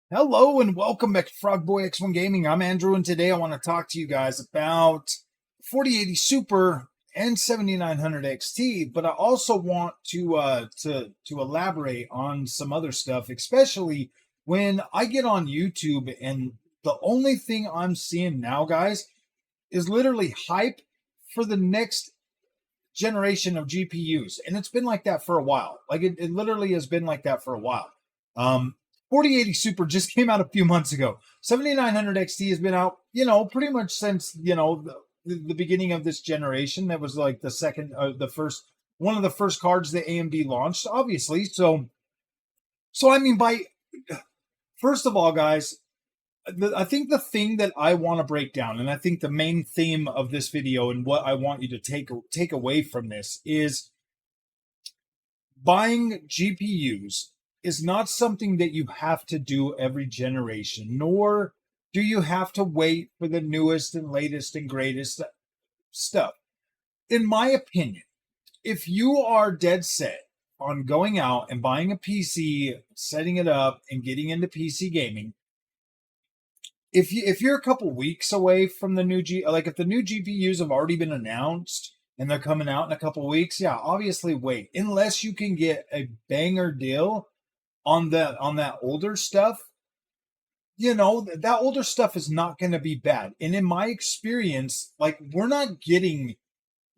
Hello and welcome back to Frogboy X1 Gaming. I'm Andrew, and today I want to talk to you guys about 4080 Super and 7900 XT. But I also want to elaborate on some other stuff, especially when I get on YouTube and the only thing I'm seeing now, guys, is literally hype for the next generation of GPUs, and it's been like that for a while. Like it literally has been like that for a while. 4080 Super just came out a few months ago. 7900 XT has been out, pretty much since the beginning of this generation. That was like one of the first cards that AMD launched, obviously. So I mean, by first of all, guys, I think the thing that I want to break down, and I think the main theme of this video and what I want you to take away from this is buying GPUs is not something that you have to do every generation, nor do you have to wait for the newest and latest and greatest stuff. In my opinion, if you are dead set on going out and buying a PC, setting it up, and getting into PC gaming, if you're a couple weeks away from the new if the new GPUs have already been announced and they're coming out in a couple weeks, yeah, obviously wait. Unless you can get a banger deal on that older stuff, that older stuff is not going to be bad. And in my experience, like, we're not getting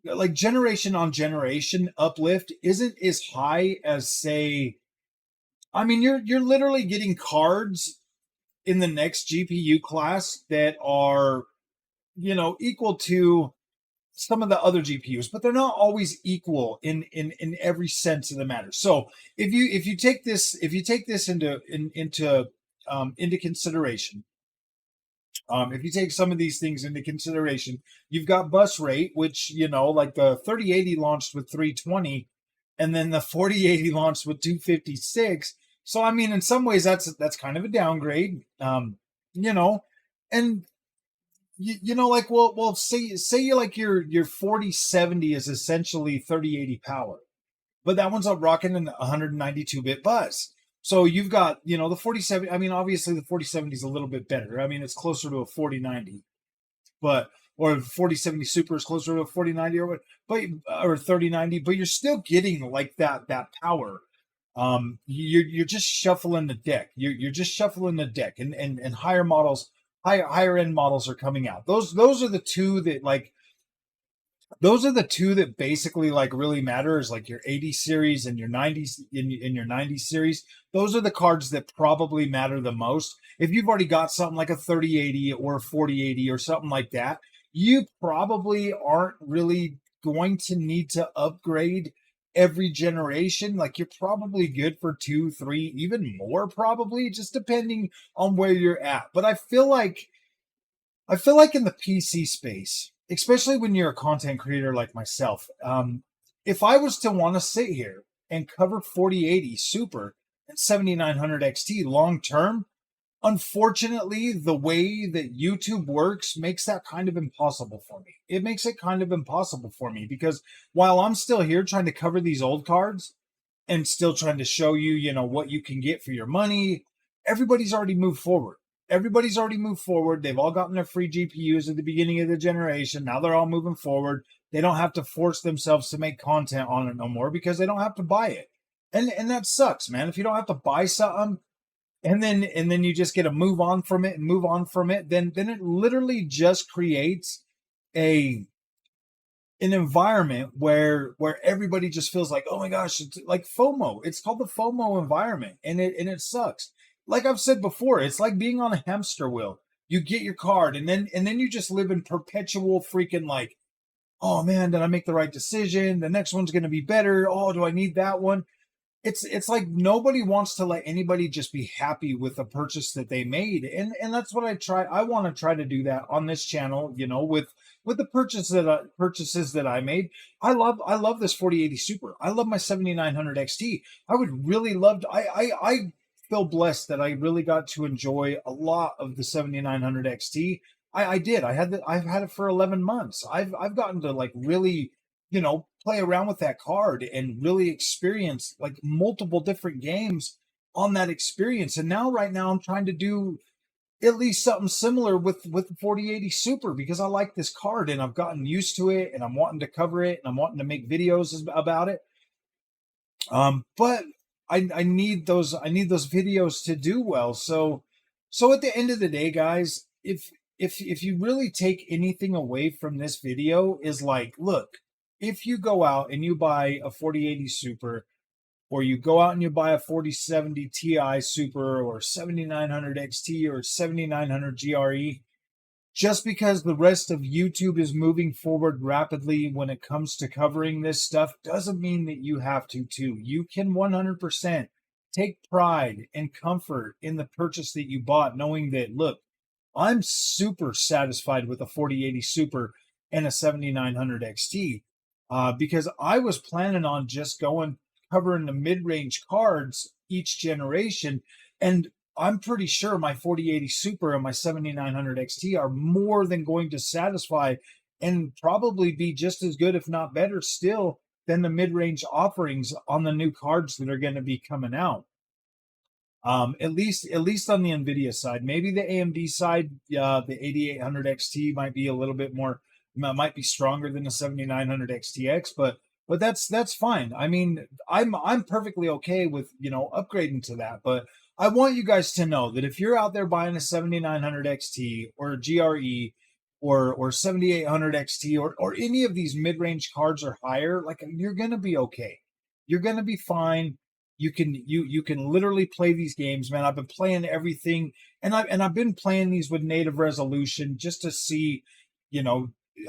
like generation on generation uplift isn't as high as, say, I mean, you're literally getting cards in the next GPU class that are, equal to some of the other GPUs, but they're not always equal in every sense of the matter. So if you take this into consideration, if you take some of these things into consideration, you've got bus rate, which, like the 3080 launched with 320, and then the 4080 launched with 256. So I mean, in some ways, that's kind of a downgrade, and like, well, say you like your 4070 is essentially 3080 power, but that one's up rocking in 192-bit bus. So you've got, the 4070. I mean, obviously the 4070 is a little bit better. I mean, it's closer to a 4090, or 4070 Super is closer to a 4090 or 3090, but you're still getting like that power. You're just shuffling the deck. You're just shuffling the deck, and higher end models are coming out. Those are the two that basically like really matter, is like your 80 series and your 90s in your 90 series. Those are the cards that probably matter the most. If you've already got something like a 3080 or a 4080 or something like that, you probably aren't really going to need to upgrade every generation. Like, you're probably good for 2, 3, even more, probably, just depending on where you're at. But I feel like in the PC space, especially when you're a content creator like myself, if I was to want to sit here and cover 4080 Super and 7900 XT long term, unfortunately, the way that YouTube works makes that kind of impossible for me. It makes it kind of impossible for me because while I'm still here trying to cover these old cards and still trying to show you, what you can get for your money, everybody's already moved forward. Everybody's already moved forward. They've all gotten their free GPUs at the beginning of the generation. Now they're all moving forward. They don't have to force themselves to make content on it no more because they don't have to buy it. And that sucks, man. If you don't have to buy something, and then you just get to move on from it, then it literally just creates an environment where everybody just feels like, oh my gosh, it's like FOMO. It's called the FOMO environment, and it sucks. Like I've said before, it's like being on a hamster wheel. You get your card, and then you just live in perpetual freaking like, oh man, did I make the right decision? The next one's going to be better. Oh, do I need that one? It's like nobody wants to let anybody just be happy with the purchase that they made, and that's what I want to try to do that on this channel, with the purchases that I made. I love this 4080 Super. I love my 7900 XT. I would really love to, I feel blessed that I really got to enjoy a lot of the 7900 XT. I did. I've had it for 11 months. I've gotten to like really, play around with that card and really experience like multiple different games on that experience. And now, right now, I'm trying to do at least something similar with the 4080 Super, because I like this card and I've gotten used to it and I'm wanting to cover it and I'm wanting to make videos about it. But I need those videos to do well. So at the end of the day, guys, if you really take anything away from this video, is like, look, if you go out and you buy a 4080 Super, or you go out and you buy a 4070 Ti Super, or 7900 XT, or 7900 GRE, just because the rest of YouTube is moving forward rapidly when it comes to covering this stuff, doesn't mean that you have to too. You can 100% take pride and comfort in the purchase that you bought, knowing that, look, I'm super satisfied with a 4080 Super and a 7900 XT, because I was planning on just covering the mid-range cards each generation, and I'm pretty sure my 4080 Super and my 7900 XT are more than going to satisfy and probably be just as good, if not better still, than the mid-range offerings on the new cards that are going to be coming out. At least on the NVIDIA side. Maybe the AMD side, the 8800 XT might be a little bit more, might be stronger than the 7900 XTX, but that's fine. I mean, I'm perfectly okay with, upgrading to that. But I want you guys to know that if you're out there buying a 7900 XT or a GRE or 7800 XT or any of these mid-range cards or higher, like, you're gonna be okay. You're gonna be fine. You can literally play these games, man. I've been playing everything, and I've been playing these with native resolution just to see,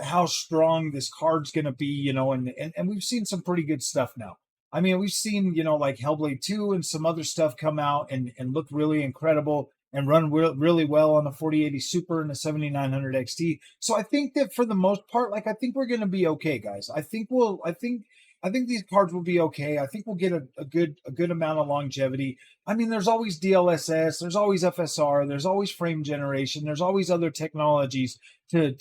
how strong this card's gonna be, and we've seen some pretty good stuff now. I mean, we've seen, like Hellblade 2 and some other stuff come out and look really incredible and run really well on the 4080 Super and the 7900 XT. So I think that for the most part, like, I think we're gonna be okay, guys. I think these cards will be okay. I think we'll get a good amount of longevity. I mean, there's always DLSS, there's always FSR, there's always frame generation, there's always other technologies to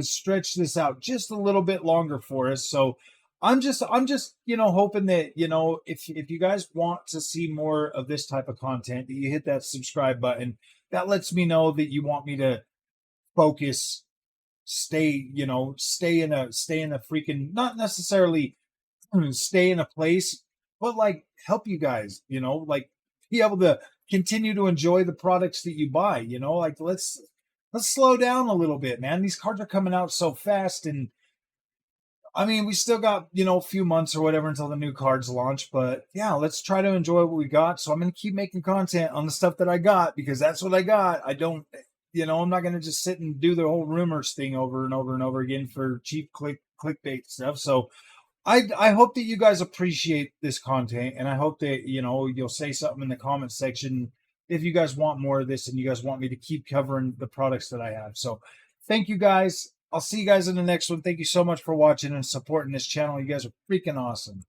stretch this out just a little bit longer for us. So I'm just hoping that, if you guys want to see more of this type of content, that you hit that subscribe button. That lets me know that you want me to focus, stay in a freaking, not necessarily stay in a place, but like help you guys, like be able to continue to enjoy the products that you buy, like let's slow down a little bit, man. These cards are coming out so fast, and I mean, we still got, a few months or whatever until the new cards launch, but yeah, let's try to enjoy what we got. So I'm going to keep making content on the stuff that I got, because that's what I got. I don't, I'm not going to just sit and do the whole rumors thing over and over and over again for cheap clickbait stuff. So I hope that you guys appreciate this content, and I hope that, you'll say something in the comment section if you guys want more of this and you guys want me to keep covering the products that I have. So thank you, guys. I'll see you guys in the next one. Thank you so much for watching and supporting this channel. You guys are freaking awesome.